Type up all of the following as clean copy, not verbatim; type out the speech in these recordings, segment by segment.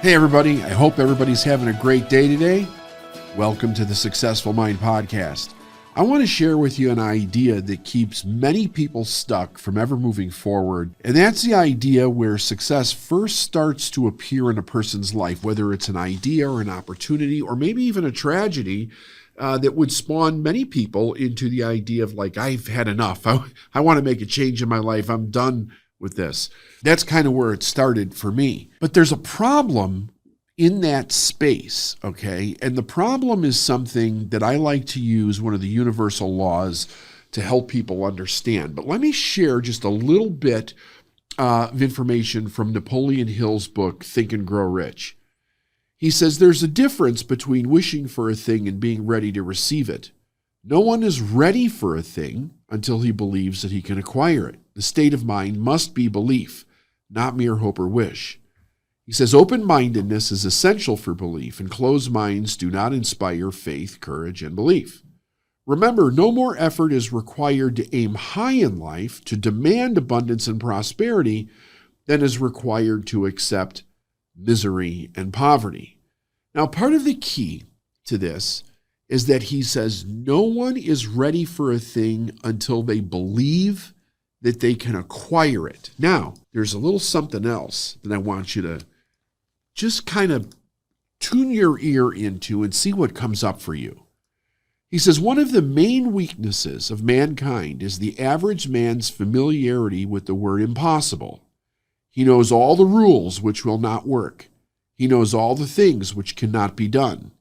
Hey everybody, I hope everybody's having a great day today. Welcome to the Successful Mind Podcast. I want to share with you an idea that keeps many people stuck from ever moving forward, and that's the idea where success first starts to appear in a person's life, whether it's an idea or an opportunity or maybe even a tragedy that would spawn many people into the idea of like, I've had enough. I want to make a change in my life. I'm done with this. That's kind of where it started for me. But there's a problem in that space, okay? And the problem is something that I like to use, one of the universal laws, to help people understand. But let me share just a little bit of information from Napoleon Hill's book, Think and Grow Rich. He says there's a difference between wishing for a thing and being ready to receive it. No one is ready for a thing until he believes that he can acquire it. The state of mind must be belief, not mere hope or wish. He says open-mindedness is essential for belief, and closed minds do not inspire faith, courage, and belief. Remember, no more effort is required to aim high in life, to demand abundance and prosperity, than is required to accept misery and poverty. Now, part of the key to this is that he says no one is ready for a thing until they believe that they can acquire it. Now, there's a little something else that I want you to just kind of tune your ear into and see what comes up for you. He says one of the main weaknesses of mankind is the average man's familiarity with the word impossible. He knows all the rules which will not work. He knows all the things which cannot be done.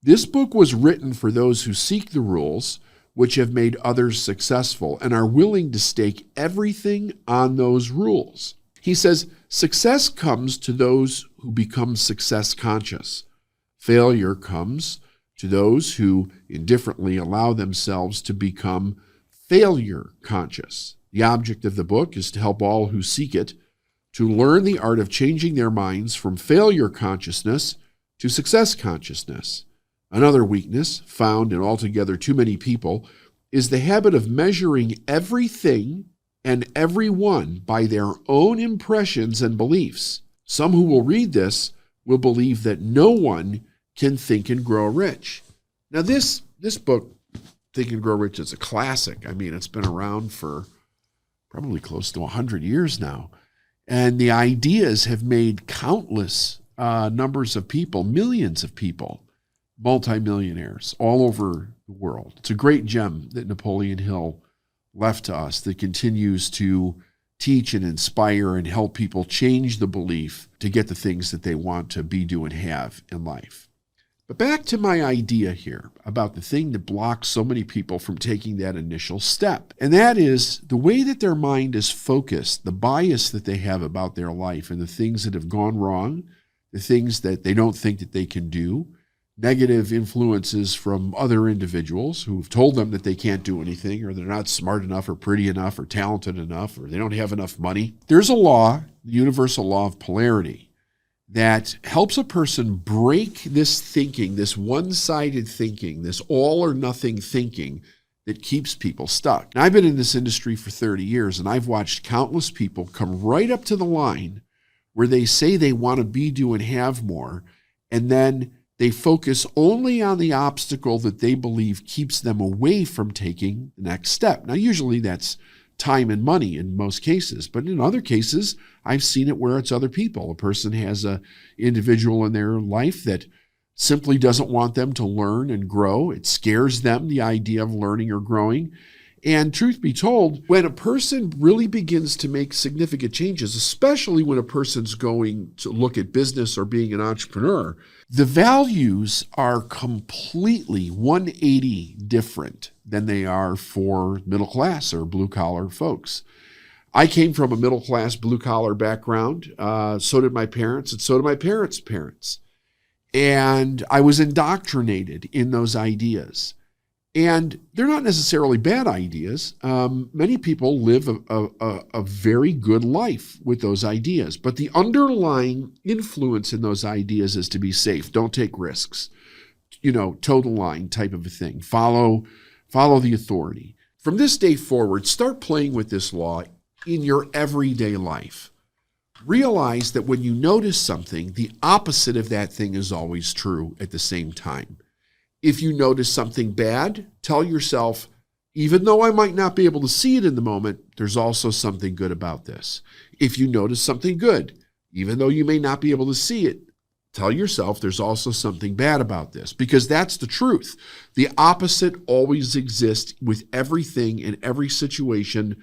This book was written for those who seek the rules which have made others successful and are willing to stake everything on those rules. He says, success comes to those who become success conscious. Failure comes to those who indifferently allow themselves to become failure conscious. The object of the book is to help all who seek it to learn the art of changing their minds from failure consciousness to success consciousness. Another weakness found in altogether too many people is the habit of measuring everything and everyone by their own impressions and beliefs. Some who will read this will believe that no one can think and grow rich. Now this book, Think and Grow Rich, is a classic. I mean, it's been around for probably close to 100 years now. And the ideas have made countless numbers of people, millions of people, multimillionaires all over the world. It's a great gem that Napoleon Hill left to us that continues to teach and inspire and help people change the belief to get the things that they want to be, do, and have in life. But back to my idea here about the thing that blocks so many people from taking that initial step. And that is the way that their mind is focused, the bias that they have about their life and the things that have gone wrong, the things that they don't think that they can do, negative influences from other individuals who've told them that they can't do anything, or they're not smart enough or pretty enough or talented enough, or they don't have enough money. There's a law, the universal law of polarity, that helps a person break this thinking, this one-sided thinking, this all or nothing thinking that keeps people stuck. Now, I've been in this industry for 30 years, and I've watched countless people come right up to the line where they say they want to be, do, and have more, and then they focus only on the obstacle that they believe keeps them away from taking the next step. Now, usually that's time and money in most cases, but in other cases, I've seen it where it's other people. A person has an individual in their life that simply doesn't want them to learn and grow. It scares them, the idea of learning or growing. And truth be told, when a person really begins to make significant changes, especially when a person's going to look at business or being an entrepreneur, the values are completely 180 different than they are for middle class or blue collar folks. I came from a middle class blue collar background. So did my parents, and so did my parents' parents. And I was indoctrinated in those ideas. And they're not necessarily bad ideas. Many people live a very good life with those ideas, but the underlying influence in those ideas is to be safe. Don't take risks. Toe the line type of a thing. Follow the authority. From this day forward, start playing with this law in your everyday life. realize that when you notice something, the opposite of that thing is always true at the same time. If you notice something bad, tell yourself, even though I might not be able to see it in the moment, there's also something good about this. If you notice something good, even though you may not be able to see it, tell yourself there's also something bad about this, because that's the truth. The opposite always exists with everything in every situation,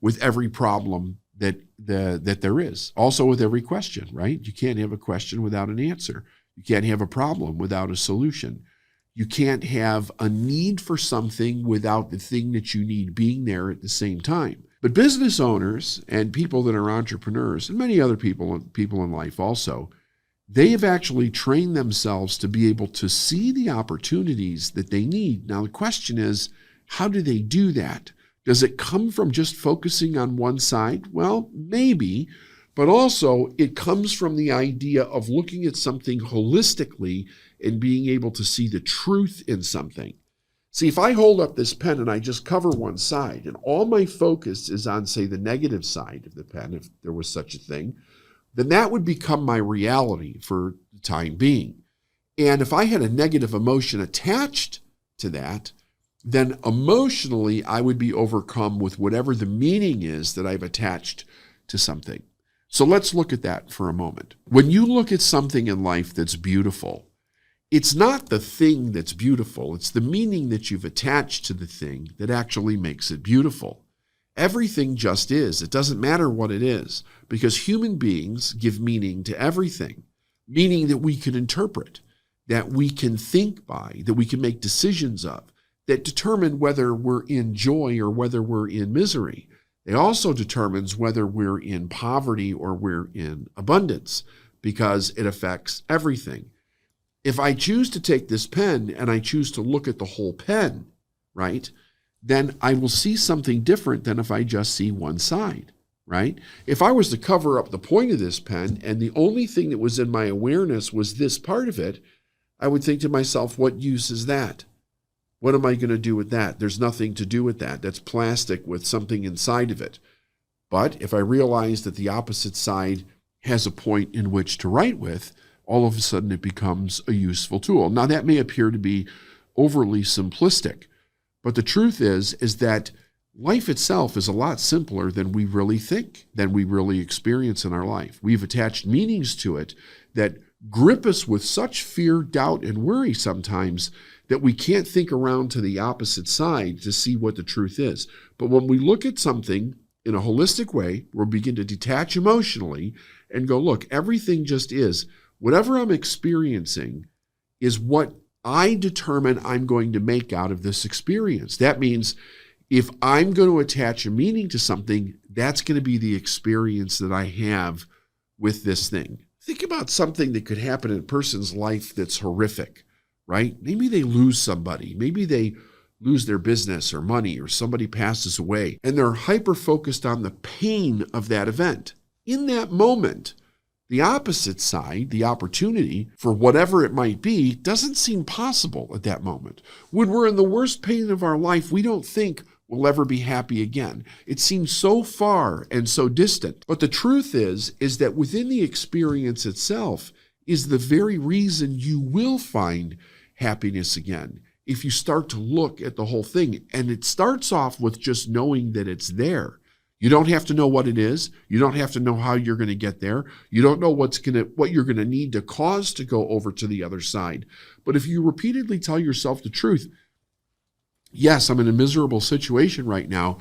with every problem that there is. Also with every question, right? You can't have a question without an answer. You can't have a problem without a solution. You can't have a need for something without the thing that you need being there at the same time. But business owners and people that are entrepreneurs, and many other people in life also, they have actually trained themselves to be able to see the opportunities that they need. Now, the question is, how do they do that? Does it come from just focusing on one side? Well, maybe, but also it comes from the idea of looking at something holistically and being able to see the truth in something. See, if I hold up this pen and I just cover one side and all my focus is on, say, the negative side of the pen, if there was such a thing, then that would become my reality for the time being. And if I had a negative emotion attached to that, then emotionally I would be overcome with whatever the meaning is that I've attached to something. So let's look at that for a moment. When you look at something in life that's beautiful, it's not the thing that's beautiful, it's the meaning that you've attached to the thing that actually makes it beautiful. Everything just is. It doesn't matter what it is, because human beings give meaning to everything, meaning that we can interpret, that we can think by, that we can make decisions of, that determine whether we're in joy or whether we're in misery. It also determines whether we're in poverty or we're in abundance, because it affects everything. If I choose to take this pen and I choose to look at the whole pen, right, then I will see something different than if I just see one side, right? If I was to cover up the point of this pen and the only thing that was in my awareness was this part of it, I would think to myself, what use is that? What am I going to do with that? There's nothing to do with that. That's plastic with something inside of it. But if I realize that the opposite side has a point in which to write with, all of a sudden it becomes a useful tool. Now that may appear to be overly simplistic, but the truth is that life itself is a lot simpler than we really think, than we really experience in our life. We've attached meanings to it that grip us with such fear, doubt, and worry sometimes that we can't think around to the opposite side to see what the truth is. But when we look at something in a holistic way, we'll begin to detach emotionally and go, look, everything just is. Whatever I'm experiencing is what I determine I'm going to make out of this experience. That means if I'm going to attach a meaning to something, that's going to be the experience that I have with this thing. Think about something that could happen in a person's life that's horrific, right? Maybe they lose somebody. Maybe they lose their business or money, or somebody passes away, and they're hyper-focused on the pain of that event. In that moment, the opposite side, the opportunity for whatever it might be, doesn't seem possible at that moment. When we're in the worst pain of our life, we don't think we'll ever be happy again. It seems so far and so distant. But the truth is that within the experience itself is the very reason you will find happiness again. If you start to look at the whole thing, and it starts off with just knowing that it's there. You don't have to know what it is. You don't have to know how you're going to get there. You don't know what you're going to need to cause to go over to the other side. But if you repeatedly tell yourself the truth, yes, I'm in a miserable situation right now,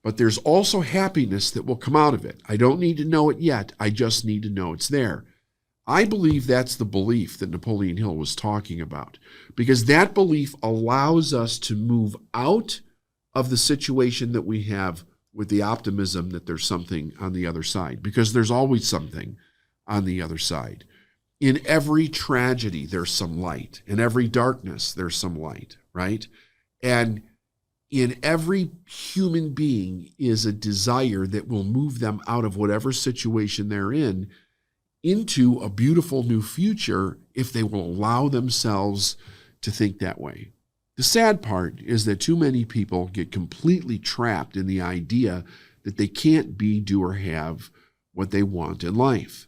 but there's also happiness that will come out of it. I don't need to know it yet. I just need to know it's there. I believe that's the belief that Napoleon Hill was talking about, because that belief allows us to move out of the situation that we have with the optimism that there's something on the other side, because there's always something on the other side. In every tragedy, there's some light. In every darkness, there's some light, right? And in every human being is a desire that will move them out of whatever situation they're in into a beautiful new future if they will allow themselves to think that way. The sad part is that too many people get completely trapped in the idea that they can't be, do, or have what they want in life.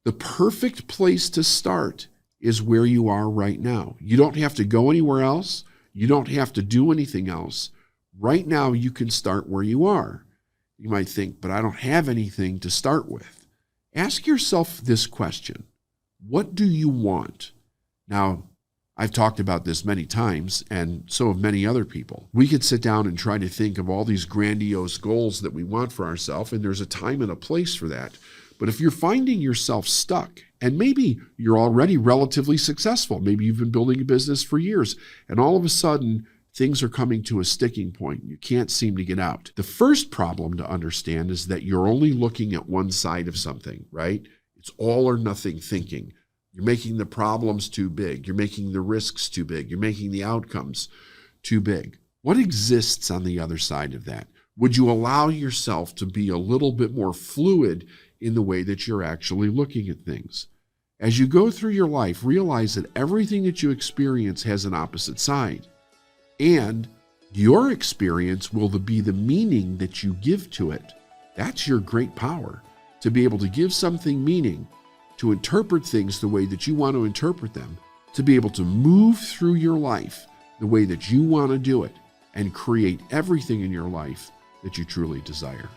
The perfect place to start is where you are right now. You don't have to go anywhere else. You don't have to do anything else. Right now, you can start where you are. You might think, but I don't have anything to start with. Ask yourself this question. What do you want? Now, I've talked about this many times, and so have many other people. We could sit down and try to think of all these grandiose goals that we want for ourselves, and there's a time and a place for that. But if you're finding yourself stuck, and maybe you're already relatively successful, maybe you've been building a business for years, and all of a sudden, things are coming to a sticking point. You can't seem to get out. The first problem to understand is that you're only looking at one side of something, right? It's all or nothing thinking. You're making the problems too big. You're making the risks too big. You're making the outcomes too big. What exists on the other side of that? Would you allow yourself to be a little bit more fluid in the way that you're actually looking at things? As you go through your life, realize that everything that you experience has an opposite side. And your experience will be the meaning that you give to it. That's your great power, to be able to give something meaning, to interpret things the way that you want to interpret them, to be able to move through your life the way that you want to do it, and create everything in your life that you truly desire.